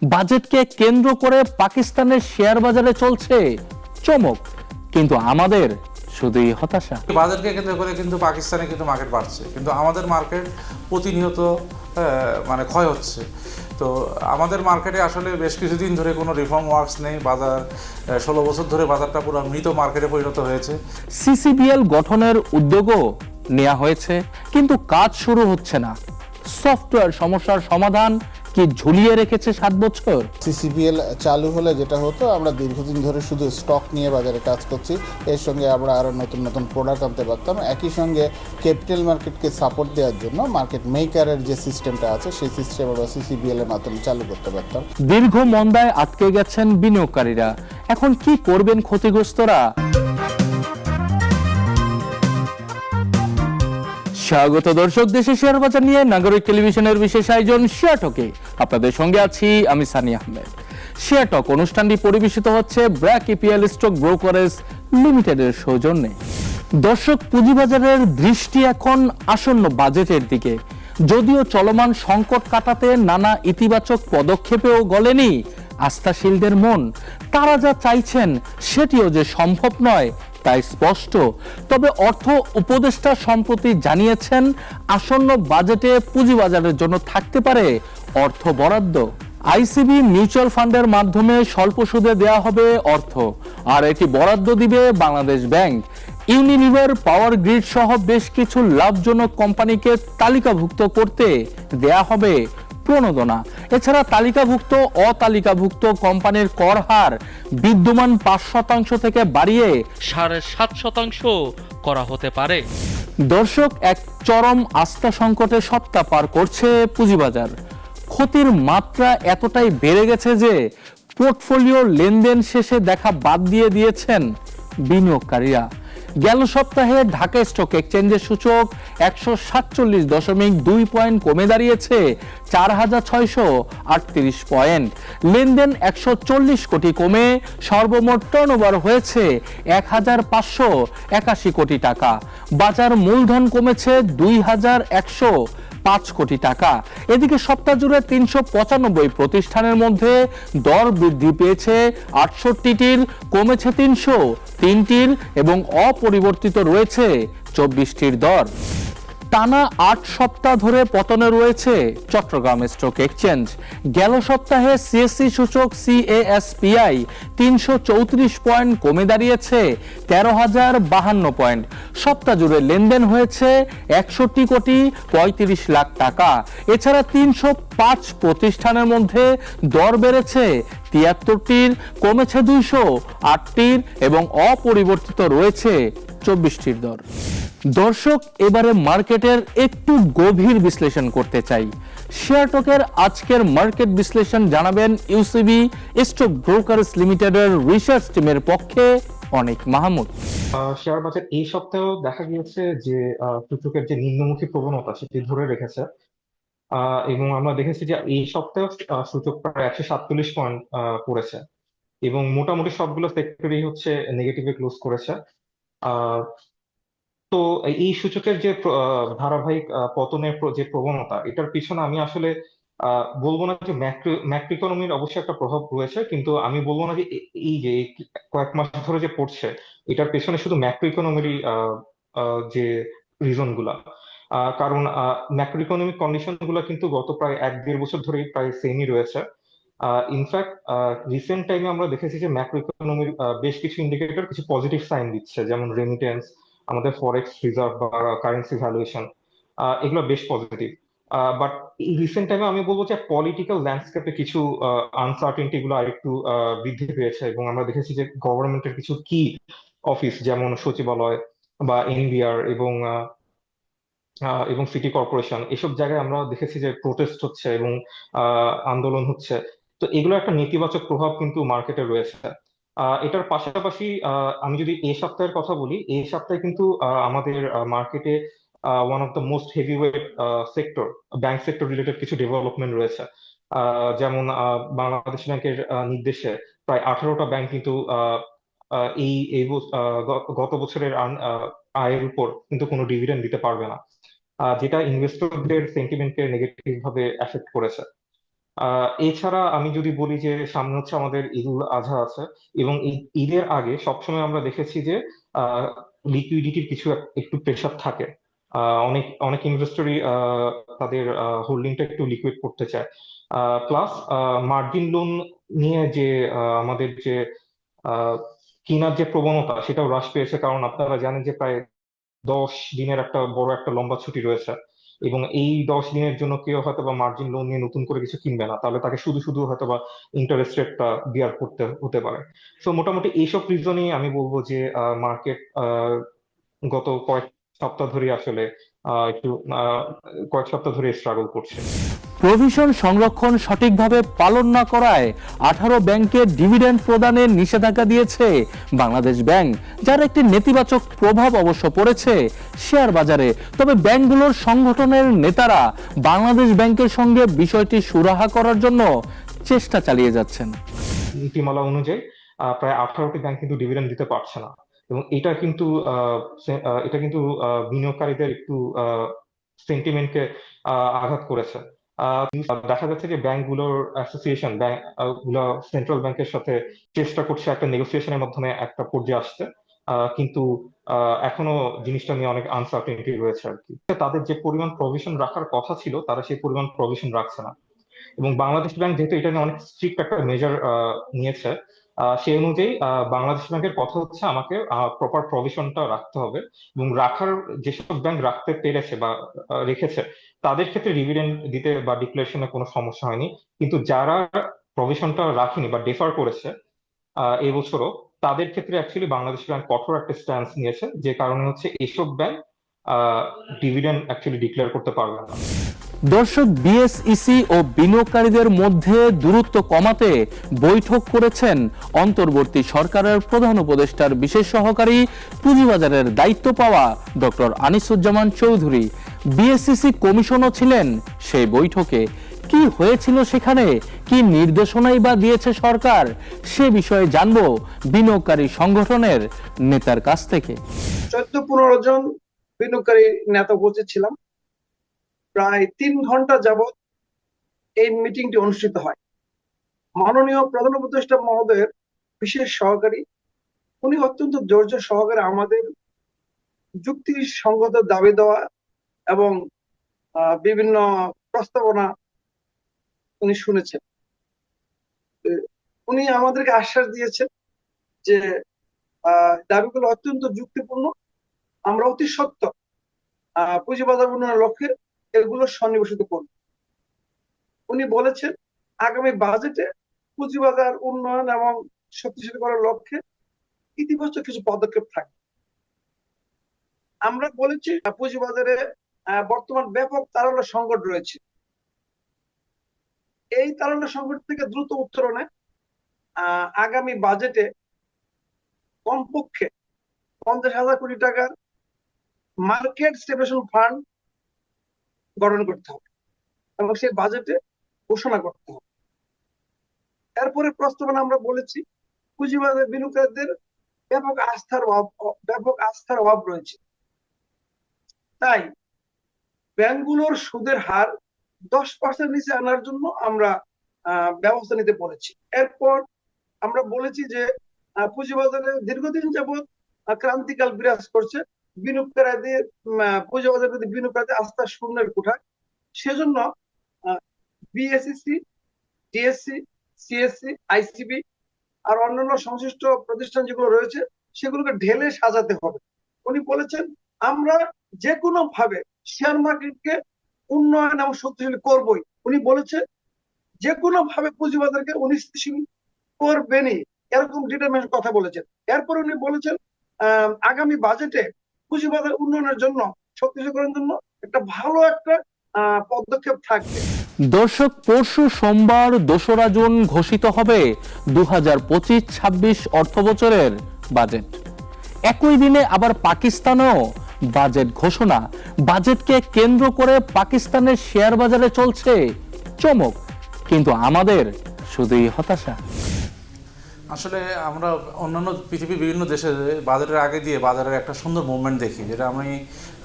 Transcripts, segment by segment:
বাজেটকে কেন্দ্র করে পাকিস্তানের শেয়ার বাজারে চলছে চমক, কিন্তু আমাদের শুধুই হতাশা। বাজারকে কেন্দ্র করে কিন্তু পাকিস্তানে কিন্তু মার্কেট বাড়ছে, কিন্তু আমাদের মার্কেট প্রতিনিয়ত মানে ক্ষয় হচ্ছে। তো আমাদের মার্কেটে আসলে বেশ কিছুদিন ধরে কোনো রিফর্ম ওয়ার্কস নেই। বাজার 16 বছর ধরে বাজারটা পুরো মৃত মার্কেটে পরিণত হয়েছে। সিসিবিএল গঠনের উদ্যোগও নেওয়া হয়েছে, কিন্তু কাজ শুরু হচ্ছে না। সফটওয়্যার সমস্যার সমাধান কি ঝুলিয়ে রেখেছে 7 বছর? সিসিপিএল চালু হলে যেটা হতো, আমরা দীর্ঘদিন ধরে শুধু স্টক নিয়ে বাজারে কাজ করছি, এর সঙ্গে আমরা আরও নতুন নতুন প্রোডাক্ট আনতে পারতাম। একই সঙ্গে ক্যাপিটাল মার্কেটকে সাপোর্ট দেওয়ার জন্য মার্কেট মেকারের যে সিস্টেমটা আছে সেই সিস্টেম আমরা সিসিপিএল এর মাধ্যমে চালু করতে পারতাম। দীর্ঘ মন্দায় আটকে গেছেন বিনিয়োগকারীরা, এখন কি করবেন ক্ষতিগ্রস্তরা? স্বাগত দর্শক, দেশে শেয়ার বাজার নিয়ে নাগরিক টেলিভিশনের বিশেষ আয়োজন শেয়ার টকে আপনাদের সঙ্গে আছি আমি সানি আহমেদ। শেয়ার টক অনুষ্ঠানটি পরিবেশিত হচ্ছে ব্র্যাক ইপিএল স্টক ব্রোকারেজ লিমিটেডের সৌজন্যে। দর্শক, পুঁজিবাজারের দৃষ্টি এখন আসন্ন বাজেটের দিকে। যদিও চলমান সংকট কাটাতে নানা ইতিবাচক পদক্ষেপেও গলেনি আস্থাশীলদের মন, তারা যা চাইছেন সেটিও যে সম্ভব নয় তাই স্পষ্ট। তবে অর্থ উপদেষ্টা সম্প্রতি জানিয়েছেন আসন্ন বাজেটে পুঁজিবাজারের জন্য থাকতে পারে অর্থ বরাদ্দ। আইসিবি মিউচুয়াল ফান্ডের মাধ্যমে স্বল্প সুদে দেয়া হবে অর্থ, আর এটি বরাদ্দ দিবে Bangladesh bank. Unilever, power grid সহ বেশ কিছু লাভজনক কোম্পানিকে তালিকাভুক্ত করতে দেয়া হবে প্রণোদনা। এছাড়া তালিকাভুক্ত অতালিকাভুক্ত কোম্পানির কর হার বিদ্যমান 5% থেকে বাড়িয়ে 7.5% করা হতে পারে। দর্শক, এক চরম আস্থা সংকটে সপ্তাহ পার করছে পুঁজিবাজার। ক্ষতির মাত্রা এতটাই বেড়ে গেছে যে পোর্টফোলিও লেনদেন শেষে দেখা বাদ দিয়ে দিয়েছেন বিনিয়োগকারীরা। গেল সপ্তাহে ঢাকা স্টক এক্সচেঞ্জের সূচক 147.2 পয়েন্ট কমে দাঁড়িয়েছে 4,638 পয়েন্ট। লেনদেন 140 কোটি কমে সর্বমোট টার্নওভার হয়েছে 1,581 কোটি টাকা। বাজার মূলধন কমেছে 2,105 কোটি টাকা। এদিকে সপ্তাহ জুড়ে 395 প্রতিষ্ঠানের মধ্যে দর বৃদ্ধি পেয়েছে 68টির, কমেছে 303টির এবং অপরিবর্তিত রয়েছে 24টির দর। টানা 8 সপ্তাহ ধরে পতনে রয়েছে চট্টগ্রাম স্টক এক্সচেঞ্জ। গেল সপ্তাহে সিএসসি সূচক CASPI 334 পয়েন্ট কমে দাঁড়িয়েছে 13,052 পয়েন্ট। সপ্তাহ জুড়ে লেনদেন হয়েছে 61 কোটি 35 লাখ টাকা। এছাড়া 305 প্রতিষ্ঠানের মধ্যে দর বেড়েছে 73টির, কমেছে 208টির এবং অপরিবর্তিত রয়েছে 24টির দর। দর্শক, এবারে মার্কেটের একটু গভীর বিশ্লেষণ করতে চাই। শেয়ার টকের আজকের মার্কেট বিশ্লেষণ জানাবেন ইউসিবি স্টক ব্রোকারেজ লিমিটেডের রিসার্চ টিমের পক্ষে অনেক মাহমুদ। শেয়ার বাজার এই সপ্তাহেও দেখা গিয়েছে যে সূচকের যে নিম্নমুখী প্রবণতা সেটি ধরে রেখেছে, এবং আমরা দেখেছি যে এই সপ্তাহে সূচক প্রায় 147 পয়েন্ট পড়েছে এবং মোটামুটি সবগুলো সেক্টরই হচ্ছে নেগেটিভে ক্লোজ করেছে। আহ তো এই সূচকের যে ধারাবাহিক পতনের যে প্রবণতা, এটার পিছনে আমি আসলে বলবো না যে ম্যাক্রো ইকোনমির অবশ্যই একটা প্রভাব রয়েছে, কিন্তু আমি বলবো না যে এই যে কয়েক মাস ধরে যে পড়ছে এটার পেছনে শুধু ম্যাক্রো ইকোনমিরই যে রিজন গুলা। কারণ ম্যাক্রো ইকোনমিক কন্ডিশন গুলা কিন্তু গত প্রায় 1-1.5 বছর ধরেই প্রায় সেমই রয়েছে। ইনফ্যাক্ট রিসেন্ট টাইমে আমরা দেখেছি যে ম্যাক্রো ইকোনমির বেশ কিছু ইন্ডিকেটর কিছু পজিটিভ সাইন দিচ্ছে, যেমন রেমিটেন্স, আমাদের ফরেক্স রিজার্ভ বা কারেন্সি ভ্যালুয়েশন, এগুলো বেশ পজিটিভ। বাট এই রিসেন্ট টাইমে আমি বলবো যে পলিটিক্যাল ল্যান্ডস্কেপে কিছু আনসার্টেনটি গুলো আরেকটু বৃদ্ধি পেয়েছে, এবং আমরা দেখেছি যে গভর্নমেন্টের কিছু কি অফিস যেমন সচিবালয় বা এনবিআর এবং সিটি কর্পোরেশন, এসব জায়গায় আমরা দেখেছি যে প্রোটেস্ট হচ্ছে এবং আন্দোলন হচ্ছে। তো এগুলো একটা নেতিবাচক প্রভাব কিন্তু মার্কেটে রয়েছে। এটার পাশাপাশি আমি যদি এই সপ্তাহের কথা বলি, এই সপ্তাহে কিন্তু আমাদের মার্কেটে one of the most heavyweight sector, bank sector related কিছু ডেভেলপমেন্ট রয়েছে। যেমন বাংলাদেশ ব্যাংকের নির্দেশে প্রায় 18টা ব্যাংক কিন্তু এই এই গত বছরের আয়ের উপর কিন্তু কোনো ডিভিডেন্ড দিতে পারবে না, যেটা ইনভেস্টরদের সেন্টিমেন্টকে নেগেটিভ ভাবে এফেক্ট করেছে। এছাড়া আমি যদি বলি যে সামনে হচ্ছে আমাদের ঈদ উল আজহা আছে, এবং এই ঈদের আগে সবসময় আমরা দেখেছি যে লিকুইডিটির কিছু একটু প্রেশার থাকে। অনেক অনেক ইনভেস্টরই তাদের হোল্ডিংটা একটু লিকুইড করতে চায়। প্লাস মার্জিন লোন নিয়ে যে আমাদের যে আহ, কেনার যে প্রবণতা সেটাও হ্রাস পেয়েছে, কারণ আপনারা জানেন যে প্রায় 10 দিনের একটা বড় একটা লম্বা ছুটি রয়েছে, এবং এই 10 দিনের জন্য কেউ হয়তো বা মার্জিন লোন নিয়ে নতুন করে কিছু কিনবে না, তাহলে তাকে শুধু শুধু হয়তো বা ইন্টারেস্ট রেটটা বিয়ার করতে হতে পারে। তো মোটামুটি এইসব রিজনই আমি বলবো যে মার্কেট গত কয়েক সপ্তাহ ধরে আসলে একটু কয়েক সপ্তাহ ধরে স্ট্রাগল করছে। প্রভিশন সংরক্ষণ সঠিকভাবে পালন না করায় 18 ব্যাংকের ডিভিডেন্ড প্রদানের নিষেধাজ্ঞা দিয়েছে বাংলাদেশ ব্যাংক, যার একটি নেতিবাচক প্রভাব অবশ্য পড়েছে শেয়ার বাজারে। তবে ব্যাংকগুলোর সংগঠনের নেতারা বাংলাদেশ ব্যাংকের সঙ্গে বিষয়টি সুরাহা করার জন্য চেষ্টা চালিয়ে যাচ্ছেন। নীতিমালা অনুযায়ী প্রায় 18টি ব্যাংক কিন্তু ডিভিডেন্ড দিতে পারছে না, এবং এটা কিন্তু বিনিয়োগকারীদের একটু সেন্টিমেন্টকে আঘাত করেছে। দেখা যাচ্ছে যে ব্যাংকগুলোর অ্যাসোসিয়েশন ব্যাংক গুলো সেন্ট্রাল ব্যাংকের সাথে চেষ্টা করছে একটা নেগোসিয়েশনের মাধ্যমে একটা পর্যায়ে আসতে, কিন্তু এখনো জিনিসটা নিয়ে অনেক আনসার্টেনিটি রয়েছে আর কি। তাদের যে পরিমাণ প্রভিশন রাখার কথা ছিল তারা সেই পরিমাণ প্রভিশন রাখছে না, এবং বাংলাদেশ ব্যাংক যেহেতু এটা নিয়ে অনেক স্ট্রিক্ট একটা মেজার নিয়েছে, সেই অনুযায়ী বাংলাদেশ ব্যাংকের কথা হচ্ছে আমাকে প্রপার প্রভিশনটা রাখতে হবে, এবং রাখার যেসব ব্যাংক রাখতে পেরেছে বা রেখেছে তাদের ক্ষেত্রে ডিভিডেন্ড দিতে বা ডিক্লারেশনে কোনো সমস্যা হয়নি। কিন্তু যারা প্রভিশনটা রাখেনি বা ডেফার করেছে এই বছরও, তাদের ক্ষেত্রে অ্যাকচুয়ালি বাংলাদেশ ব্যাংক কঠোর একটা স্ট্যান্স নিয়েছে, যে কারণে হচ্ছে এইসব ব্যাংক ডিভিডেন্ড অ্যাকচুয়ালি ডিক্লেয়ার করতে পারবে না। দর্শক, বিএসইসি ও বিনিয়োগকারীদের মধ্যে দূরত্ব কমাতে বৈঠক করেছেন অন্তর্বর্তী সরকারের প্রধান উপদেষ্টার বিশেষ সহকারী পুঁজিবাজারের দায়িত্ব পাওয়া ডক্টর আনিসুজ্জামান চৌধুরী। বিএসইসি কমিশনও ছিলেন সেই বৈঠকে। কি হয়েছিল সেখানে, কি নির্দেশনাই বা দিয়েছে সরকার, সে বিষয়ে জানবো বিনিয়োগকারী সংগঠনের নেতার কাছ থেকে। 14-15 জন বিনিয়োগকারী নেতা উপস্থিত ছিলাম। প্রায় 3 ঘন্টা যাবৎ এই মিটিংটি অনুষ্ঠিত হয়। মাননীয় প্রধান উপদেষ্টা মহোদয়ের বিশেষ সহকারী উনি অত্যন্ত ধৈর্য সহকারে আমাদের যুক্তিসঙ্গত দাবি দেওয়া এবং বিভিন্ন প্রস্তাবনা উনি শুনেছেন। উনি আমাদেরকে আশ্বাস দিয়েছেন যে দাবিগুলো অত্যন্ত যুক্তিপূর্ণ, আমরা অতি সত্বর পুঁজিবাজার উন্নয়নের লক্ষ্যে এগুলো সন্নিবেশিত করব। উনি বলেছেন আগামী বাজেটে পুঁজিবাজার উন্নয়ন এবং শক্তিশালী করার লক্ষ্যে ইতিবাচক কিছু পদক্ষেপ থাকবে। আমরা বলেছি পুঁজিবাজারে বর্তমান ব্যাপক তারল্য সংকট রয়েছে। এই তারল্য সংকট থেকে দ্রুত উত্তরণে আগামী বাজেটে কমপক্ষে 50,000 কোটি টাকার মার্কেট স্টেবিলাইজেশন ফান্ড গঠন করতে হবে এবং সেই বাজেটে ঘোষণা করতে হবে। এরপরে প্রস্তাবনা আমরা বলেছি পুঁজিবাজার বিনিয়োগকারীদের ব্যাপক আস্থার অভাব রয়েছে, তাই ব্যাংকগুলোর সুদের হার 10% নিচে আনার জন্য আমরা ব্যবস্থা নিতে বলেছি। এরপর আমরা বলেছি যে পুঁজিবাজারে দীর্ঘদিন যাবৎ ক্রান্তিকাল বিরাজ করছে, বিনিয়োগকারীদের পুঁজিবাজারের প্রতি বিনিয়োগকারীদের আস্থা শূন্যের কোঠায়। সেজন্য বিএসইসি, ডিএসসি, সিএসসি, আইসিবি আর অন্যান্য সংশ্লিষ্ট প্রতিষ্ঠান যেগুলো রয়েছে সেগুলোকে ঢেলে সাজাতে হবে। উনি বলেছেন আমরা যে কোনো ভাবে শেয়ার মার্কেটকে উন্নয়ন এবং শক্তিশালী করবই। উনি বলেছেন যে কোনো ভাবে পুঁজিবাজারকে উনি স্থিতিশীল করবেনই, এরকম ডিটারমিনেশন কথা বলেছেন। এরপর উনি বলেছেন আগামী বাজেটে পুঁজিবাজার উন্নয়নের জন্য শক্তিশালী করার জন্য একটা ভালো একটা পদক্ষেপ থাকবে। দর্শক, পরশু সোমবার 2রা জুন ঘোষিত হবে 2025-26 অর্থ বছরের বাজেট। একই দিনে আবার পাকিস্তানেও বাজেট ঘোষণা। বাজেটকে কেন্দ্র করে পাকিস্তানের শেয়ার বাজারে চলছে চমক, কিন্তু আমাদের শুধুই হতাশা। আসলে আমরা অন্যান্য পৃথিবীর বিভিন্ন দেশে বাজারের আগে দিয়ে বাজারের একটা সুন্দর মুভমেন্ট দেখি, যেটা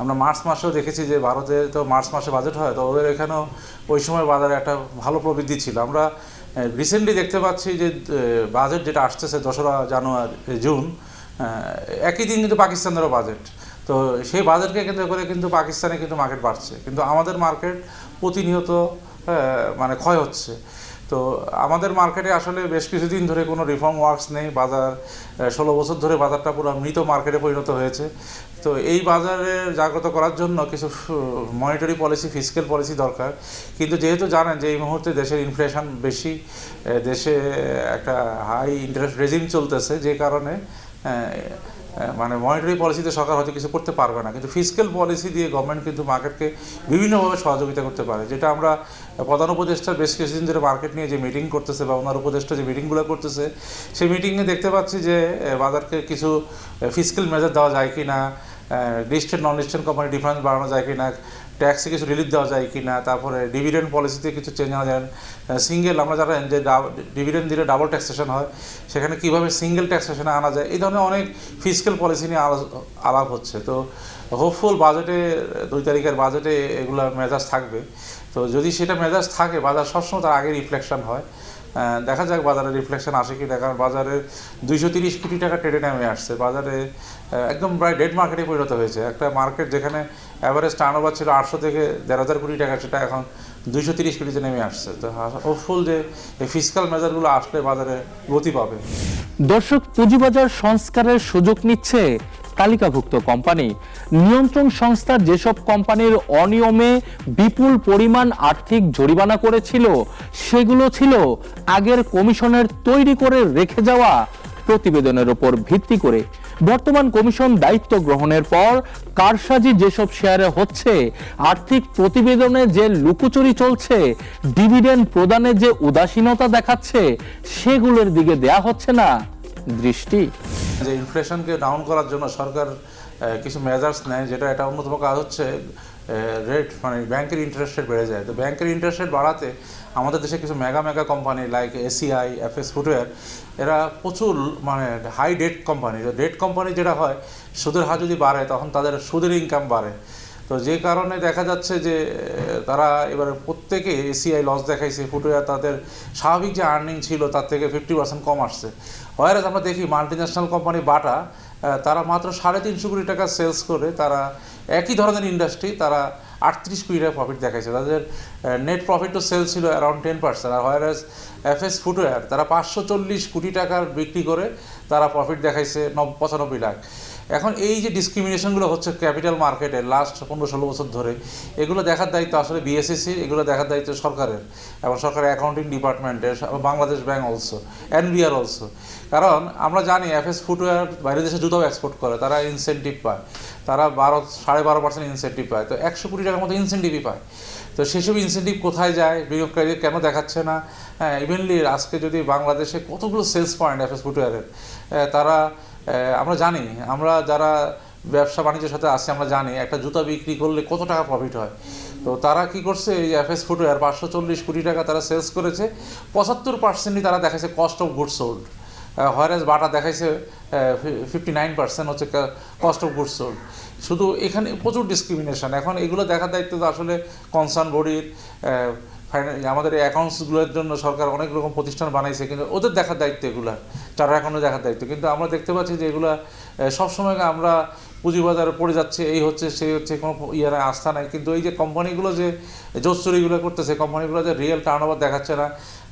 আমরা মার্চ মাসেও দেখেছি যে ভারতে তো মার্চ মাসে বাজেট হয়, তো ওদের এখানেও ওই সময় বাজারে একটা ভালো প্রবৃদ্ধি ছিল। আমরা রিসেন্টলি দেখতে পাচ্ছি যে বাজেট যেটা আসতেছে 2রা জুন, একই দিন কিন্তু পাকিস্তানেরও বাজেট। তো সেই বাজেটকে কেন্দ্র করে কিন্তু পাকিস্তানে কিন্তু মার্কেট বাড়ছে, কিন্তু আমাদের মার্কেট প্রতিনিয়ত মানে ক্ষয় হচ্ছে। তো আমাদের মার্কেটে আসলে বেশ কিছুদিন ধরে কোনো রিফর্ম ওয়ার্কস নেই, বাজার 16 বছর ধরে বাজারটা পুরো মৃত মার্কেটে পরিণত হয়েছে। তো এই বাজারে জাগ্রত করার জন্য কিছু মনিটারি পলিসি, ফিসক্যাল পলিসি দরকার। কিন্তু যেহেতু জানেন যে এই মুহূর্তে দেশের ইনফ্লেশন বেশি, দেশে একটা হাই ইন্টারেস্ট রেজিম চলতেছে, যে কারণে মানে মনিটারি পলিসিতে সরকার হয়তো কিছু করতে পারবে না, কিন্তু ফিসক্যাল পলিসি দিয়ে গভর্নমেন্ট কিন্তু মার্কেটকে বিভিন্নভাবে সহযোগিতা করতে পারে। যেটা আমরা প্রধান উপদেষ্টা বেশ কিছুদিন ধরে মার্কেট নিয়ে যে মিটিং করতেছে বা ওনার উপদেষ্টা যে মিটিংগুলো করতেছে, সেই মিটিংয়ে দেখতে পাচ্ছি যে বাজারকে কিছু ফিসক্যাল মেজার দেওয়া যায় কি না, লিস্টেড নন লিস্টেড কোম্পানি ডিফারেন্স বাড়ানো যায় কি না, ট্যাক্সে কিছু রিলিফ দেওয়া যায় কি না, তারপরে ডিভিডেন্ড পলিসিতে কিছু চেঞ্জ আনা যায়। সিঙ্গেল আমরা জানেন যে ডিভিডেন্ড দিলে ডাবল ট্যাক্সেশন হয়, সেখানে কীভাবে সিঙ্গেল ট্যাক্সেশনে আনা যায়, এই ধরনের অনেক ফিসক্যাল পলিসি নিয়ে আলাপ হচ্ছে। তো হোপফুল বাজেটে 2 তারিখের বাজেটে এগুলো মেজাজ থাকবে। তো যদি সেটা মেজাজ থাকে, বাজার সবসময় তার আগে রিফ্লেকশন হয়। দেখা যাক বাজারে রিফ্লেকশন আসে কি না, কারণ বাজারে 230 কোটি টাকা ট্রেডে নেমে আসছে, বাজারে একদম প্রায় ডেড মার্কেটে পরিণত হয়েছে। একটা মার্কেট যেখানে অ্যাভারেজ টার্নওভার ছিল 800 থেকে 1,500 কোটি টাকা, সেটা এখন 230 কোটিতে নেমে আসছে। তো হোপফুল যে এই ফিসক্যাল মেজারগুলো আসলে বাজারে গতি পাবে। দর্শক, পুঁজিবাজার সংস্কারের সুযোগ নিচ্ছে তালিকাভুক্ত কোম্পানি। নিয়ন্ত্রণ সংস্থার যেসব কোম্পানির অনিয়মে বিপুল পরিমাণ আর্থিক জরিমানা করেছিল, সেগুলো ছিল আগের কমিশনের তৈরি করে রেখে যাওয়া প্রতিবেদনের উপর ভিত্তি করে। বর্তমান কমিশন দায়িত্ব গ্রহণের পর কারসাজি যেসব শেয়ারে হচ্ছে, আর্থিক প্রতিবেদনে যে লুকোচুরি চলছে, ডিভিডেন্ড প্রদানে যে উদাসীনতা দেখাচ্ছে, সেগুলোর দিকে দেয়া হচ্ছে না দৃষ্টি। যে ইনফ্লেশনকে ডাউন করার জন্য সরকার কিছু মেজার্স নেয়, যেটা একটা অন্যতম কাজ হচ্ছে রেট, মানে ব্যাংকের ইন্টারেস্ট রেট বেড়ে যায়। তো ব্যাংকের ইন্টারেস্ট রেট বাড়াতে আমাদের দেশে কিছু mega company like ACI, FS footwear, এরা প্রচুর মানে হাই ডেট কোম্পানি। তো ডেট কোম্পানি যেটা হয়, সুদের হার যদি বাড়ে তখন তাদের সুদের ইনকাম বাড়ে। তো যে কারণে দেখা যাচ্ছে যে তারা এবার প্রত্যেকে, এসিআই লস দেখাইছে, ফুটওয়্যার তাদের স্বাভাবিক যে আর্নিং ছিল তার থেকে 50% কম আসছে। হয় আমরা দেখি মাল্টিন্যাশনাল কোম্পানি বাটা, তারা মাত্র 350 কোটি টাকা সেলস করে, তারা একই ধরনের ইন্ডাস্ট্রি, তারা 38 কোটি টাকা প্রফিট দেখাইছে। তাদের নেট প্রফিট টু সেল ছিল অ্যারাউন্ড 10%। আর হয়রাস এফএস ফুটওয়্যার, তারা 540 কোটি টাকার বিক্রি করে তারা প্রফিট দেখাইছে 95 লাখ। এখন এই যে ডিসক্রিমিনেশনগুলো হচ্ছে ক্যাপিটাল মার্কেটে লাস্ট 15-16 বছর ধরে, এগুলো দেখার দায়িত্ব আসলে বিএসইসি, এগুলো দেখার দায়িত্ব সরকারের এবং সরকারের অ্যাকাউন্টিং ডিপার্টমেন্টের, Bangladesh bank also, NBR also. কারণ আমরা জানি এফএস ফুটওয়্যার বাইরের দেশে জুতাও এক্সপোর্ট করে, তারা ইনসেন্টিভ পায়, তারা 12.5% ইনসেন্টিভ পায়। তো 100 কোটি টাকার মতো ইনসেন্টিভই পায়। তো সেসব ইনসেন্টিভ কোথায় যায়, বিনিয়োগকারীদের কেন দেখাচ্ছে না? ইভেনলি আজকে যদি বাংলাদেশে কতগুলো সেলস পয়েন্ট এফএস ফুটওয়্যারের, তারা আমরা জানি, আমরা যারা ব্যবসা বাণিজ্যের সাথে আসছে আমরা জানি একটা জুতা বিক্রি করলে কত টাকা প্রফিট হয়। তো তারা কি করছে, এই এফএস ফুটওয়্যার 540 কোটি টাকা তারা সেলস করেছে, 75%ই তারা দেখাইছে কস্ট অফ গুডস সোল্ড, হয়রাস বাটা দেখাইছে 59% হচ্ছে কস্ট অফ গুডস সোল্ড। শুধু এখানে প্রচুর ডিসক্রিমিনেশন। এখন এগুলো দেখার দায়িত্ব তো আসলে কনসার্ন বডির, আমাদের এই অ্যাকাউন্টসগুলোর জন্য সরকার অনেক রকম প্রতিষ্ঠান বানাইছে, কিন্তু ওদের দেখার দায়িত্ব এগুলো, চার্টার অ্যাকাউন্টে দেখার দায়িত্ব। কিন্তু আমরা দেখতে পাচ্ছি যে এগুলো সবসময় আমরা পুঁজিবাজারে পড়ে যাচ্ছে, এই হচ্ছে সেই হচ্ছে, কোনো ইয়ারে আস্থা নাই। কিন্তু এই যে কোম্পানিগুলো যে জোচ্চুরিগুলো করতেছে, কোম্পানিগুলো যে রিয়েল টার্নওভার দেখাচ্ছে না,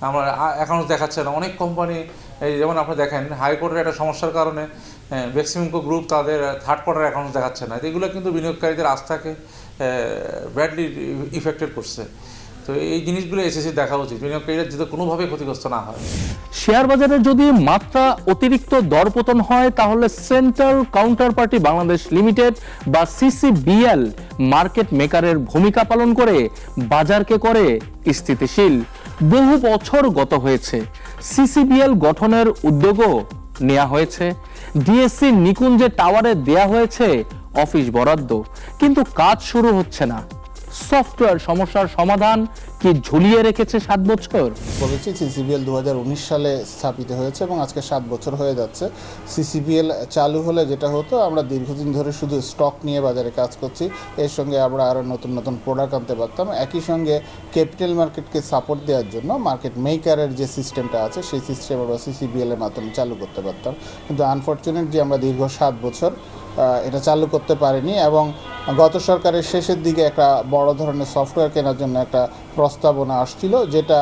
আমার অ্যাকাউন্টস দেখাচ্ছে না। অনেক কোম্পানি, এই যেমন আপনি দেখেন হাইকোর্টের একটা সমস্যার কারণে বেক্সিমকো গ্রুপ তাদের থার্ড কোয়ার্টার অ্যাকাউন্টস দেখাচ্ছে না। এগুলো কিন্তু বিনিয়োগকারীদের আস্থাকে ব্যাডলি ইফেক্টেড করছে। তো এই জিনিসগুলো এসএসসি দেখা উচিত, বিনিয়োগকারীরা যাতে কোনোভাবে ক্ষতিগ্রস্ত না হয়। শেয়ার বাজারে যদি মাত্রা অতিরিক্ত দরপতন হয়, তাহলে central counter party Bangladesh limited বা সিসিবিএল মার্কেট মেকারের ভূমিকা পালন করে বাজারকে করে স্থিতিশীল। বহু বছর গত হয়েছে, সিসিবিএল গঠনের উদ্যোগও নেওয়া হয়েছে, ডিএসসি নিকুঞ্জে টাওয়ারে দেয়া হয়েছে অফিস বরাদ্দ, কিন্তু কাজ শুরু হচ্ছে না। সফটওয়্যার সমস্যার সমাধান কি ঝুলিয়ে রেখেছে 7 বছর? বলেছি সিসিবিএল 2019 সালে স্থাপিত হয়েছে এবং আজকে 7 বছর হয়ে যাচ্ছে। সিসিবিএল চালু হলে যেটা হতো, আমরা দীর্ঘদিন ধরে শুধু স্টক নিয়ে বাজারে কাজ করছি, এর সঙ্গে আমরা আরও নতুন নতুন প্রোডাক্ট আনতে পারতাম। একই সঙ্গে ক্যাপিটাল মার্কেটকে সাপোর্ট দেওয়ার জন্য মার্কেট মেকারের যে সিস্টেমটা আছে সেই সিস্টেম আমরা সিসিবিএল এর মাধ্যমে চালু করতে পারতাম। কিন্তু আনফর্চুনেট যে আমরা দীর্ঘ 7 বছর এটা চালু করতে পারিনি এবং গত সরকারের শেষের দিকে একটা বড় ধরনের সফটওয়্যার কেনার জন্য একটা প্রস্তাবনা আসছিল, যেটা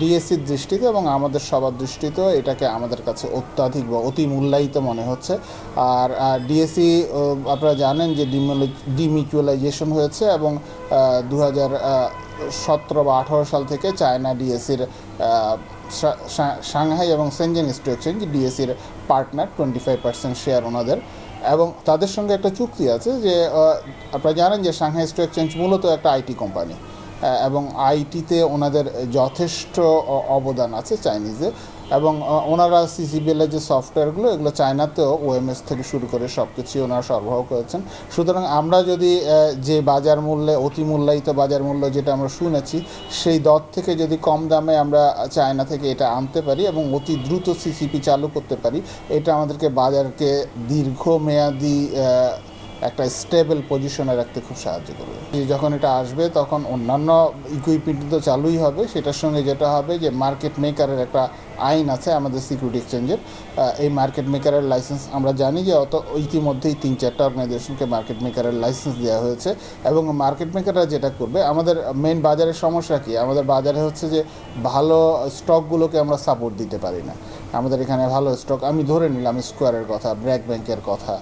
ডিএসসির দৃষ্টিতে এবং আমাদের সবার দৃষ্টিতেও এটাকে আমাদের কাছে অত্যাধিক বা অতি মূল্যায়িত মনে হচ্ছে। আর ডিএসসি আপনারা জানেন যে ডিমিউচুয়ালাইজেশন হয়েছে এবং 2017 বা 18 সাল থেকে চায়না ডিএসসির সাংহাই এবং সেনজেন স্টক এক্সচেঞ্জ ডিএসসির পার্টনার, 25% শেয়ার ওনাদের, এবং তাদের সঙ্গে একটা চুক্তি আছে যে আপনারা জানেন যে সাংহাই স্টক এক্সচেঞ্জ মূলত একটা আইটি কোম্পানি এবং আইটিতে ওনাদের যথেষ্ট অবদান আছে চাইনিজে, এবং ওনারা সিসিবিএলের যে সফটওয়্যারগুলো এগুলো চায়নাতেও ওএমএস থেকে শুরু করে সব কিছুই ওনারা সরবরাহ করেছেন। সুতরাং আমরা যদি যে বাজার মূল্যে অতি মূল্যায়িত বাজার মূল্য যেটা আমরা শুনেছি সেই দর থেকে যদি কম দামে আমরা চায়না থেকে এটা আনতে পারি এবং অতি দ্রুত সিসিপি চালু করতে পারি, এটা আমাদেরকে বাজারকে দীর্ঘমেয়াদী একটা স্টেবল পজিশনে রাখতে খুব সাহায্য করবে। যখন এটা আসবে তখন অন্যান্য ইকুইপমেন্ট তো চালুই হবে, সেটার সঙ্গে যেটা হবে যে মার্কেট মেকারের একটা আইন আছে আমাদের সিকিউরিটি এক্সচেঞ্জের। এই মার্কেট মেকারের লাইসেন্স আমরা জানি যে ইতিমধ্যেই 3-4টা অর্গানাইজেশনকে মার্কেট মেকারের লাইসেন্স দেওয়া হয়েছে এবং মার্কেট মেকাররা যেটা করবে, আমাদের মেইন বাজারের সমস্যা কি, আমাদের বাজারে হচ্ছে যে ভালো স্টকগুলোকে আমরা সাপোর্ট দিতে পারি না। আমাদের এখানে ভালো স্টক, আমি ধরে নিলাম স্কোয়ারের কথা, ব্র্যাক ব্যাংকের কথা,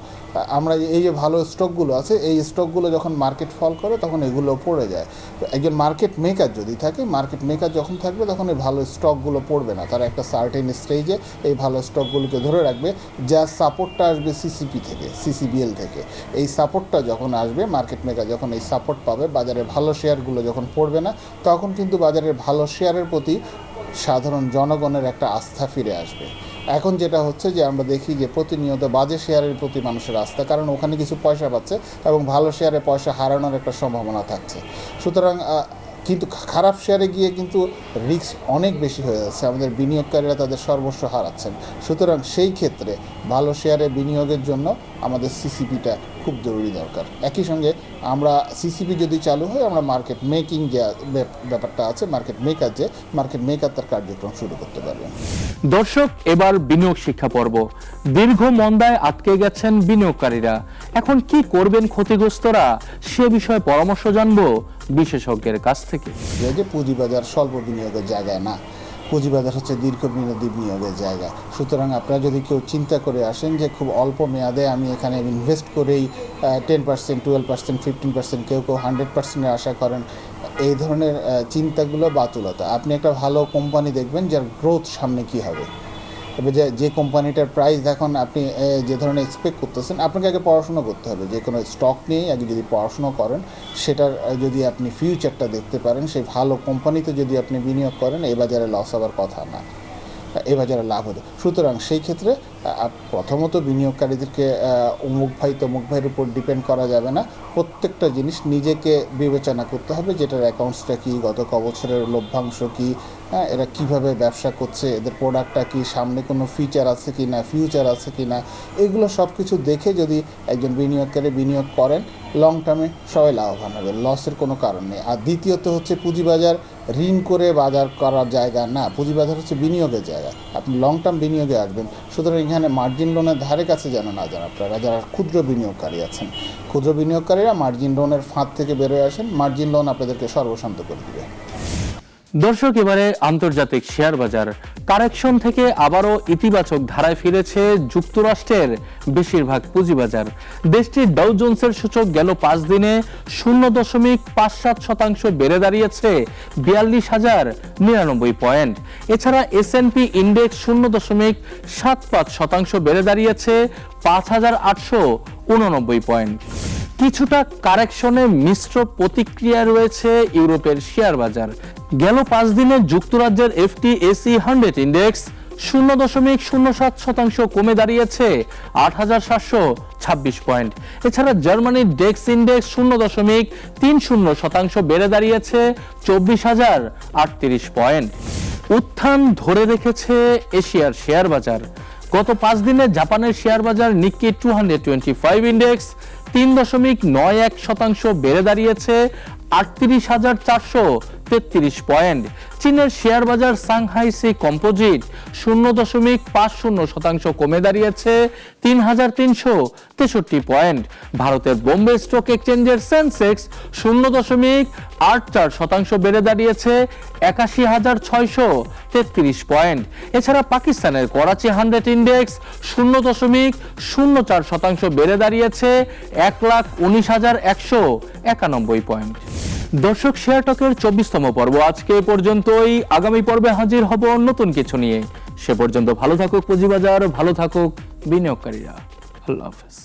আমরা এই যে ভালো স্টকগুলো আছে এই স্টকগুলো যখন মার্কেট ফল করে তখন এগুলো পড়ে যায়। তো একজন মার্কেট মেকার যদি থাকে, মার্কেট মেকার যখন থাকবে তখন এই ভালো স্টকগুলো পড়বে না, তারা একটা সার্টেন স্টেজে এই ভালো স্টকগুলোকে ধরে রাখবে। যা সাপোর্টটা আসবে সিসিপি থেকে, সিসিবিএল থেকে, এই সাপোর্টটা যখন আসবে, মার্কেট মেকার যখন এই সাপোর্ট পাবে, বাজারে ভালো শেয়ারগুলো যখন পড়বে না, তখন কিন্তু বাজারের ভালো শেয়ারের প্রতি সাধারণ জনগণের একটা আস্থা ফিরে আসবে। এখন যেটা হচ্ছে যে আমরা দেখি যে প্রতিনিয়ত বাজে শেয়ারের প্রতি মানুষের আস্থা, কারণ ওখানে কিছু পয়সা পাচ্ছে এবং ভালো শেয়ারে পয়সা হারানোর একটা সম্ভাবনা থাকছে। সুতরাং কিন্তু খারাপ শেয়ারে গিয়ে কিন্তু রিস্ক অনেক বেশি হয়ে যাচ্ছে, আমাদের বিনিয়োগকারীরা তাদের সর্বস্ব হারাচ্ছেন। সুতরাং সেই ক্ষেত্রে ভালো শেয়ারে বিনিয়োগের জন্য আমাদের সিসিপিটা খুব জরুরি দরকার। একই সঙ্গে আমরা সিসিপি যদি চালু হয়, আমরা মার্কেট মেকিং যে ব্যাপারটা আছে, মার্কেট মেকার তার কার্যক্রম শুরু করতে পারবেন। দর্শক, এবার বিনিয়োগ শিক্ষা পর্ব। দীর্ঘ মন্দায় আটকে গেছেন বিনিয়োগকারীরা, এখন কি করবেন ক্ষতিগ্রস্তরা, সে বিষয়ে পরামর্শ জানবো বিশেষজ্ঞের কাছ থেকে। যে পুঁজিবাজার স্বল্প বিনিয়োগের জায়গায় না, পুঁজিবাজার হচ্ছে দীর্ঘমেয়াদী বিনিয়োগের জায়গা। সুতরাং আপনারা যদি কেউ চিন্তা করে আসেন যে খুব অল্প মেয়াদে আমি এখানে ইনভেস্ট করেই 10%, 12%, 15%, কেউ 100% আশা করেন, এই ধরনের চিন্তাগুলো বাতুলতা। আপনি একটা ভালো কোম্পানি দেখবেন যার গ্রোথ সামনে কি হবে, তবে যে কোম্পানিটার প্রাইস এখন আপনি যে ধরনের এক্সপেক্ট করতেছেন, আপনাকে আগে পড়াশোনা করতে হবে। যে কোনো স্টক নিয়েই আগে যদি পড়াশোনা করেন, সেটার যদি আপনি ফিউচারটা দেখতে পারেন, সেই ভালো কোম্পানিতে যদি আপনি বিনিয়োগ করেন, এই বাজারে লস হওয়ার কথা না, এই বাজারে লাভ হতো। সুতরাং সেই ক্ষেত্রে প্রথমত বিনিয়োগকারীদেরকে অমুক ভাই তমুক ভাইয়ের উপর ডিপেন্ড করা যাবে না। প্রত্যেকটা জিনিস নিজেকে বিবেচনা করতে হবে, যেটার অ্যাকাউন্টসটা কী, গত ক বছরের লভ্যাংশ কী, এরা কিভাবে ব্যবসা করছে, এদের প্রোডাক্টটা কি, সামনে কোনো ফিচার আছে কি না, ফিউচার আছে কি না, এগুলো সব কিছু দেখে যদি একজন বিনিয়োগকারী বিনিয়োগ করেন, লং টার্মে সবাই লাভবান হবে, লসের কোনো কারণ নেই। আর দ্বিতীয়ত হচ্ছে পুঁজিবাজার ঋণ করে বাজার করার জায়গা না, পুঁজিবাজার হচ্ছে বিনিয়োগের জায়গা। আপনি লং টার্ম বিনিয়োগে আসবেন, সুতরাং এখানে মার্জিন লোনের ধারে কাছে যেন না যান আপনারা, যারা ক্ষুদ্র বিনিয়োগকারী আছেন। ক্ষুদ্র বিনিয়োগকারীরা মার্জিন লোনের ফাঁদ থেকে বেরোয় আসেন, মার্জিন লোন আপনাদেরকে সর্বশান্ত করে দেবে। দর্শক, এবারে আন্তর্জাতিক শেয়ার বাজার কারেকশন থেকে আবারও ইতিবাচক ধারায় ফিরেছে যুক্তরাষ্ট্রের বেশিরভাগ পুঁজিবাজার। দেশটির ডাউ জোন্সের সূচক গেল 5 দিনে 0.57% বেড়ে দাঁড়িয়েছে 42,099 পয়েন্ট। এছাড়া S&P ইন্ডেক্স 0.75% বেড়ে দাঁড়িয়েছে 5,889 পয়েন্ট। কিছুটা কারেকশনে মিশ্র প্রতিক্রিয়া রয়েছে ইউরোপের শেয়ার বাজার। গেল 5 দিনে যুক্তরাজ্যের FTSE 100 ইন্ডেক্স 0.07% কমে দাঁড়িয়েছে 8,726 পয়েন্ট। এছাড়া জার্মানির ডেক্স ইন্ডেক্স 0.30% বেড়ে দাঁড়িয়েছে 24,038 পয়েন্ট। উত্থান ধরে রেখেছে এশিয়ার শেয়ার বাজার। গত 5 দিনে জাপানের শেয়ার বাজার নিক্কি 225 ইন্ডেক্স 3.91% বেড়ে দাঁড়িয়েছে 38,433 পয়েন্ট। চীনের শেয়ার বাজার সাংহাই সি কম্পোজিট 0.50% কমে দাঁড়িয়েছে 3,363 পয়েন্ট। ভারতের বোম্বে স্টক এক্সচেঞ্জের সেন্সেক্স 0.84% বেড়ে দাঁড়িয়েছে 81,633 পয়েন্ট। এছাড়া পাকিস্তানের করাচি 100 ইন্ডেক্স 0.04% বেড়ে দাঁড়িয়েছে 1,19,191 পয়েন্ট। দর্শক, শেয়ার টকের 24তম পর্ব আজকে এ পর্যন্তই। আগামী পর্বে হাজির হব নতুন কিছু নিয়ে। সে পর্যন্ত ভালো থাকুক পুঁজিবাজার, ভালো থাকুক বিনিয়োগকারীরা। আল্লাহ হাফেজ।